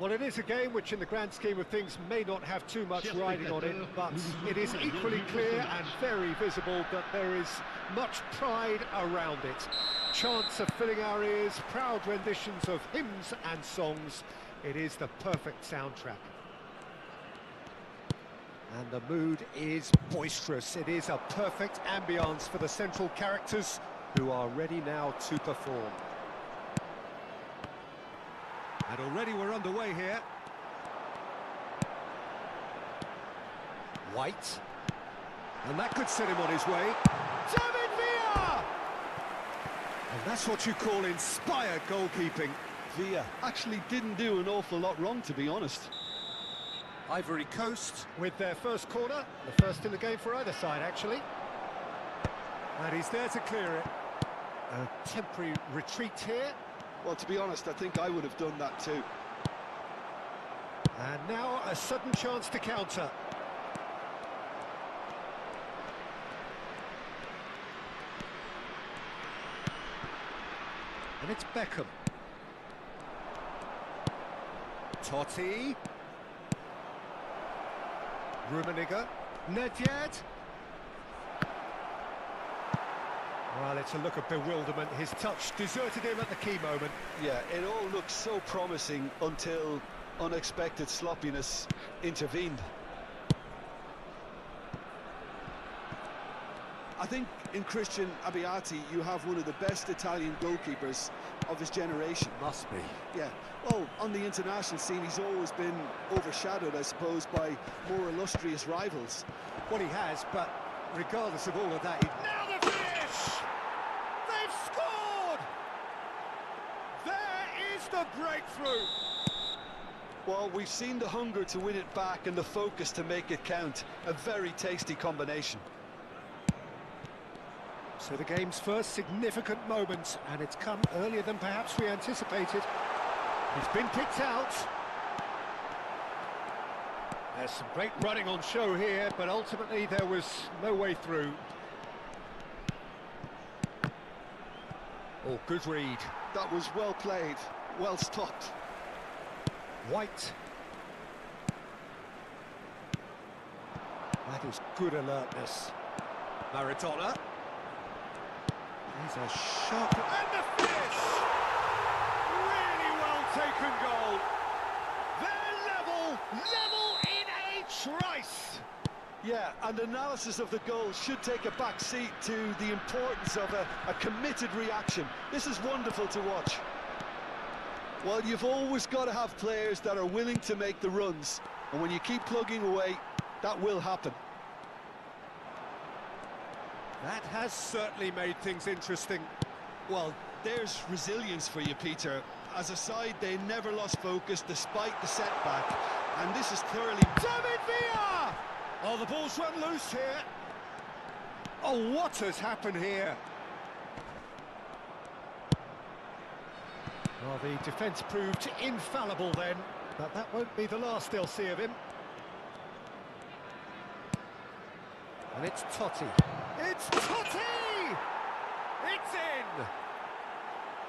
Well, it is a game which in the grand scheme of things may not have too much riding on it, but it is equally clear and very visible that there is much pride around it. Chants are filling our ears, proud renditions of hymns and songs. It is the perfect soundtrack. And the mood is boisterous. It is a perfect ambience for the central characters who are ready now to perform. And already we're underway here. White. And that could set him on his way. David Villa! And that's what you call inspired goalkeeping. Villa actually didn't do an awful lot wrong, to be honest. Ivory Coast with their first corner. The first in the game for either side, actually. And he's there to clear it. A temporary retreat here. Well, to be honest, I think I would have done that too. And now a sudden chance to counter. And it's Beckham. Totti. Rummenigge. Nedved. Well, it's a look of bewilderment. His touch deserted him at the key moment. Yeah, it all looked so promising until unexpected sloppiness intervened. I think in Christian Abbiati you have one of the best Italian goalkeepers of his generation. Must be. Yeah, well, on the international scene he's always been overshadowed, I suppose, by more illustrious rivals. Well, he has, but regardless of all of that... Now the finish! They've scored! There is the breakthrough! Well, we've seen the hunger to win it back and the focus to make it count. A very tasty combination. So the game's first significant moment, and it's come earlier than perhaps we anticipated. He's been picked out. There's some great running on show here, but ultimately there was no way through. Oh, good read. That was well played, well stopped. White. That is good alertness. Maradona. He's a sharp... And the finish! Really well taken goal. They're level in a trice. Yeah, and analysis of the goal should take a back seat to the importance of a committed reaction. This is wonderful to watch. Well, you've always got to have players that are willing to make the runs, and when you keep plugging away, that will happen. That has certainly made things interesting. Well, there's resilience for you, Peter. As a side, they never lost focus despite the setback, and this is thoroughly... David Villa! Oh, the ball's run loose here. Oh, what has happened here? Well, the defence proved infallible then, but that won't be the last they'll see of him. And it's Totti. It's Totti! It's in!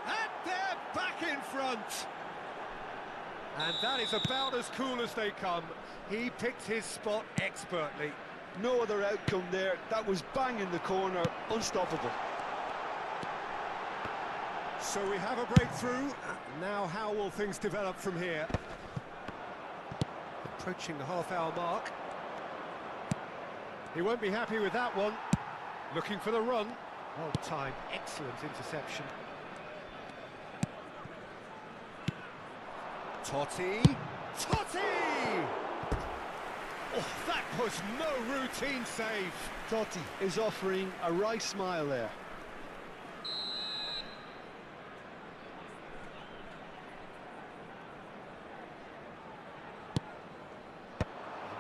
And they're back in front! And that is about as cool as they come. He picked his spot expertly. No other outcome there. That was bang in the corner, unstoppable. So we have a breakthrough. Now how will things develop from here? Approaching the half-hour mark. He won't be happy with that one. Looking for the run. Well timed, excellent interception. Totti! Totti! Oh, that was no routine save. Totti is offering a right smile there.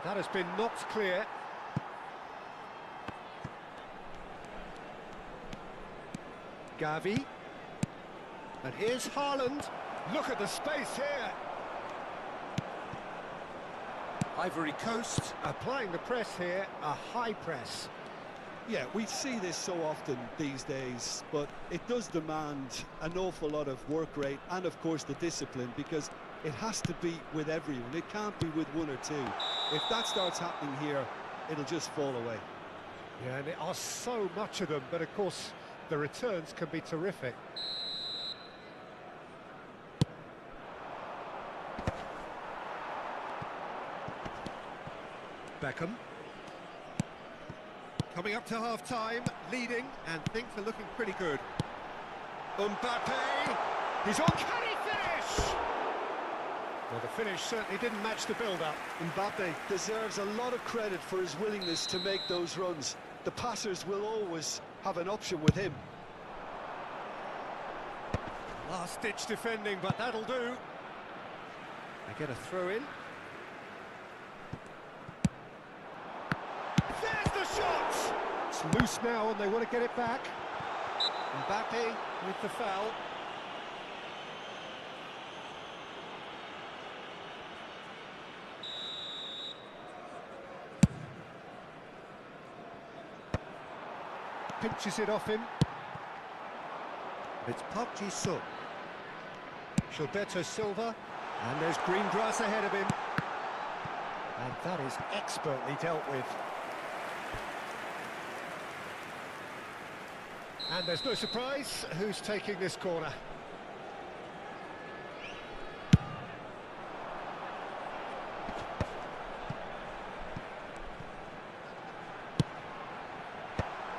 That has been knocked clear. Gavi. And here's Haaland. Look at the space here. Ivory Coast applying the press here, a high press. Yeah, we see this so often these days, but it does demand an awful lot of work rate and, of course, the discipline, because It has to be with everyone. It can't be with one or two. If that starts happening here, it'll just fall away. Yeah, and there are so much of them, but of course the returns can be terrific. Beckham. Coming up to half-time, leading, and things are looking pretty good. Mbappe, he's on, can he finish? Well, the finish certainly didn't match the build-up. Mbappe deserves a lot of credit for his willingness to make those runs. The passers will always have an option with him. Last-ditch defending, but that'll do. They get a throw-in. There's the shot! It's loose now and they want to get it back. Mbappe with the foul. Pinches it off him. It's Park Ji-sung. Gilberto Silva. And there's green grass ahead of him. And that is expertly dealt with. And there's no surprise who's taking this corner.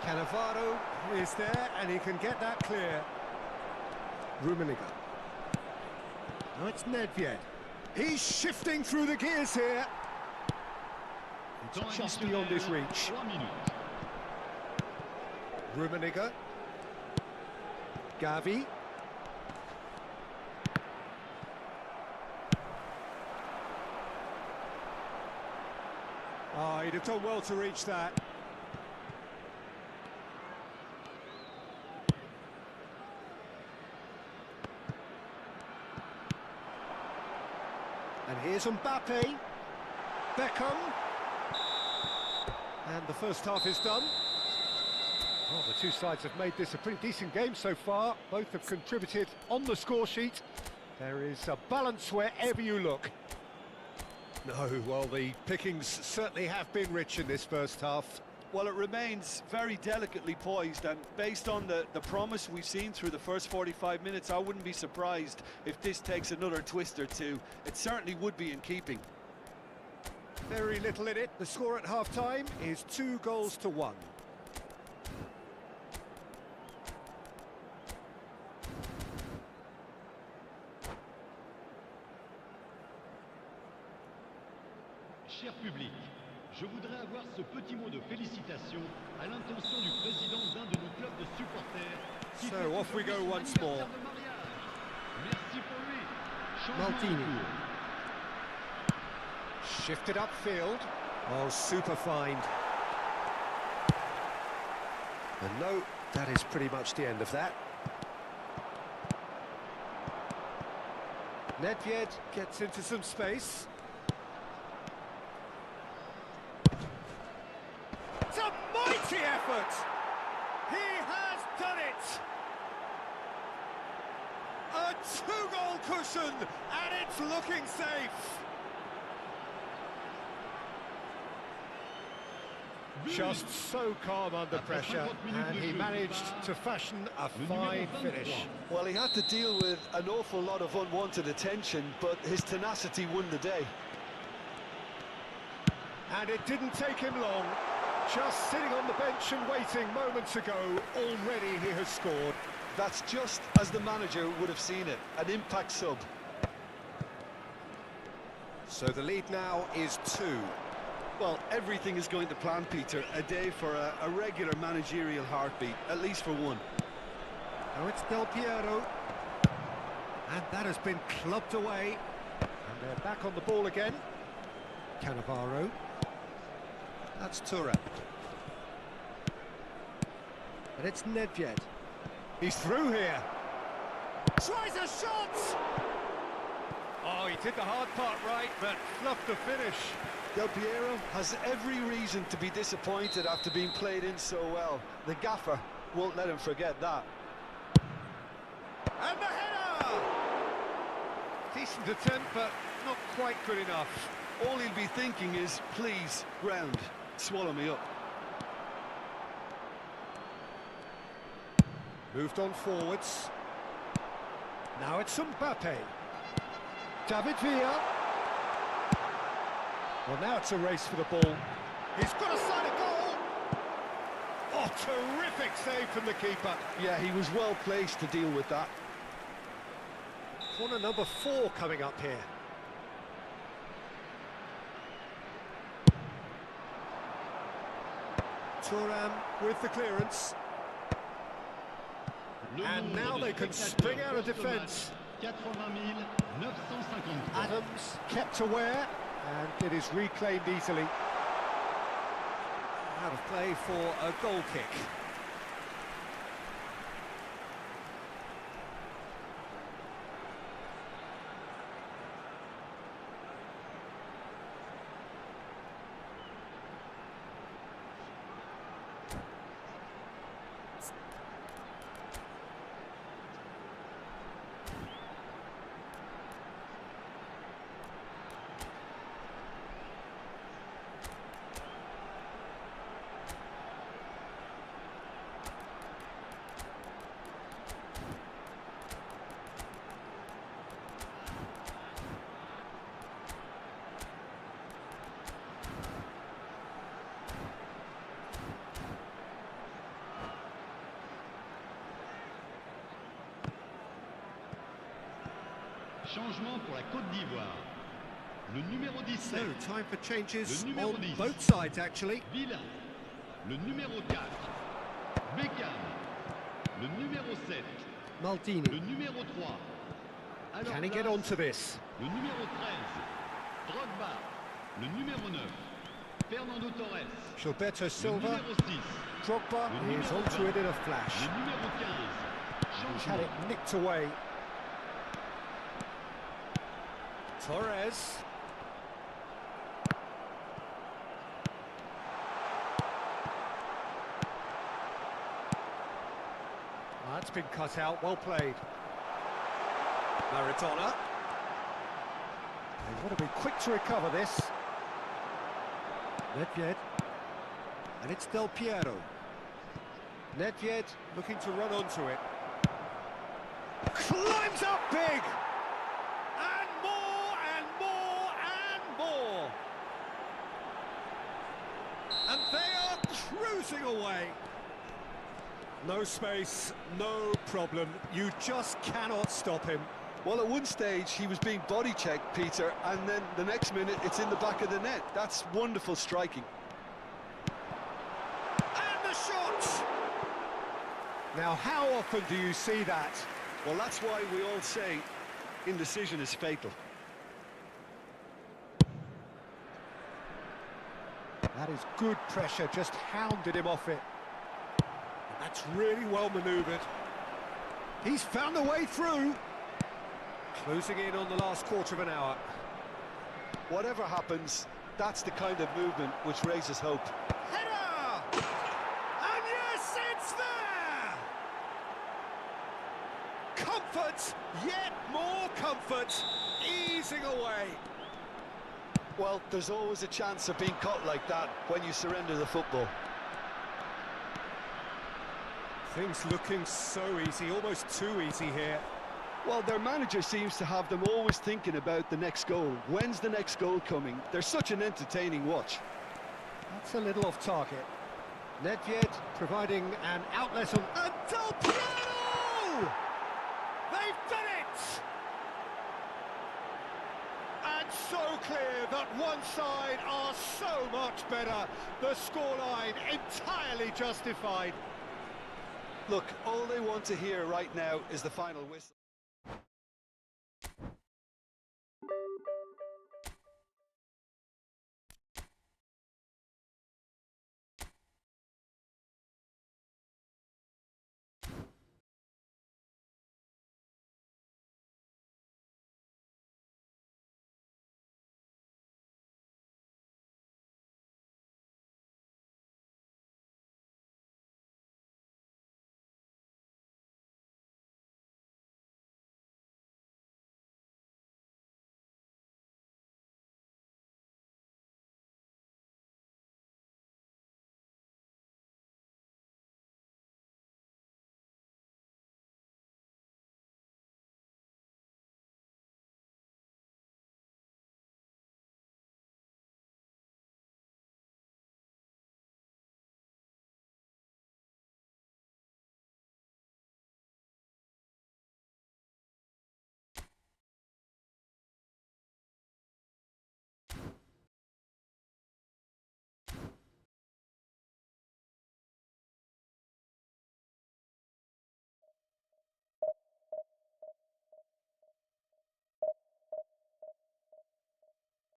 Cannavaro is there and he can get that clear. Rummenigge. Now it's Nedved. He's shifting through the gears here. It's just beyond his reach. Rummenigge. Gavi. Oh, he'd have done well to reach that. And here's Mbappe. Beckham. And the first half is done. Well, the two sides have made this a pretty decent game so far. Both have contributed on the score sheet. There is a balance wherever you look. No, well, the pickings certainly have been rich in this first half. Well, it remains very delicately poised, and based on the promise we've seen through the first 45 minutes, I wouldn't be surprised if this takes another twist or two. It certainly would be in keeping. Very little in it. The score at half-time is 2-1. Cher public, je voudrais avoir ce petit mot de félicitation à l'intention du président d'un de nos clubs de supporters. So off we go once more. Merci pour lui. Maldini. Shifted upfield. Oh, super find. And no, that is pretty much the end of that. Nedved gets into some space. It's a mighty effort! He has done it! A two-goal cushion, and it's looking safe! Just so calm under pressure, and he managed to fashion a fine finish. Well, he had to deal with an awful lot of unwanted attention, but his tenacity won the day. And it didn't take him long. Just sitting on the bench and waiting moments ago, already he has scored. That's just as the manager would have seen it, an impact sub. So the lead now is 2. Well, everything is going to plan, Peter. A day for a regular managerial heartbeat, at least for one. Now it's Del Piero. And that has been clubbed away. And they're back on the ball again. Cannavaro. That's Thuram. And it's Nedved. He's through here. Tries a shot! Oh, he did the hard part right, but fluffed the finish. Del Piero has every reason to be disappointed after being played in so well. The gaffer won't let him forget that. And the header! He Decent attempt, but not quite good enough. All he'll be thinking is, please, ground, swallow me up. Moved on forwards. Now it's Papan. David Villa. Well, now it's a race for the ball. He's got a sight of goal. Oh, terrific save from the keeper. Yeah, he was well placed to deal with that. Corner number 4 coming up here. Thuram with the clearance. And now they can spring out of defence. Adams kept aware, and it is reclaimed easily. Out of play for a goal kick. Changement pour la Côte d'Ivoire. Le numéro 17. So, time for changes Le numéro on 10. both sides, actually. Villa. Le numéro 4. Beckham. Le numéro 7. Maldini. Le numéro 3. Alors Can he get place, onto this? Le numéro 13. Drogba. Le numéro 9. Fernando Torres. Gilberto Le Silva. numéro 6. Drogba Le is numéro onto 20. it in a flash. Le numéro 15. He's had Changement. it nicked away. Torres. That's been cut out, well played. Maradona. They want to be quick to recover this. Nedved. And it's Del Piero. Nedved looking to run onto it. Climbs up big! And more, and more, and more! And they are cruising away. No space, no problem. You just cannot stop him. Well, at one stage, he was being body-checked, Peter, and then the next minute, it's in the back of the net. That's wonderful striking. And the shot! Now, how often do you see that? Well, that's why we all say indecision is fatal. That is good pressure, just hounded him off it. And that's really well manoeuvred. He's found a way through. Closing in on the last quarter of an hour. Whatever happens, that's the kind of movement which raises hope. Header! And yes, it's there! Comfort, yet more comfort, easing away. Well, there's always a chance of being caught like that when you surrender the football. Things looking so easy, almost too easy here. Well, their manager seems to have them always thinking about the next goal. When's the next goal coming? They're such an entertaining watch. That's a little off target. Nedved providing an outlet on... And Del Piero! They've done it! And so clear that one side are so much better. The scoreline entirely justified. Look, all they want to hear right now is the final whistle.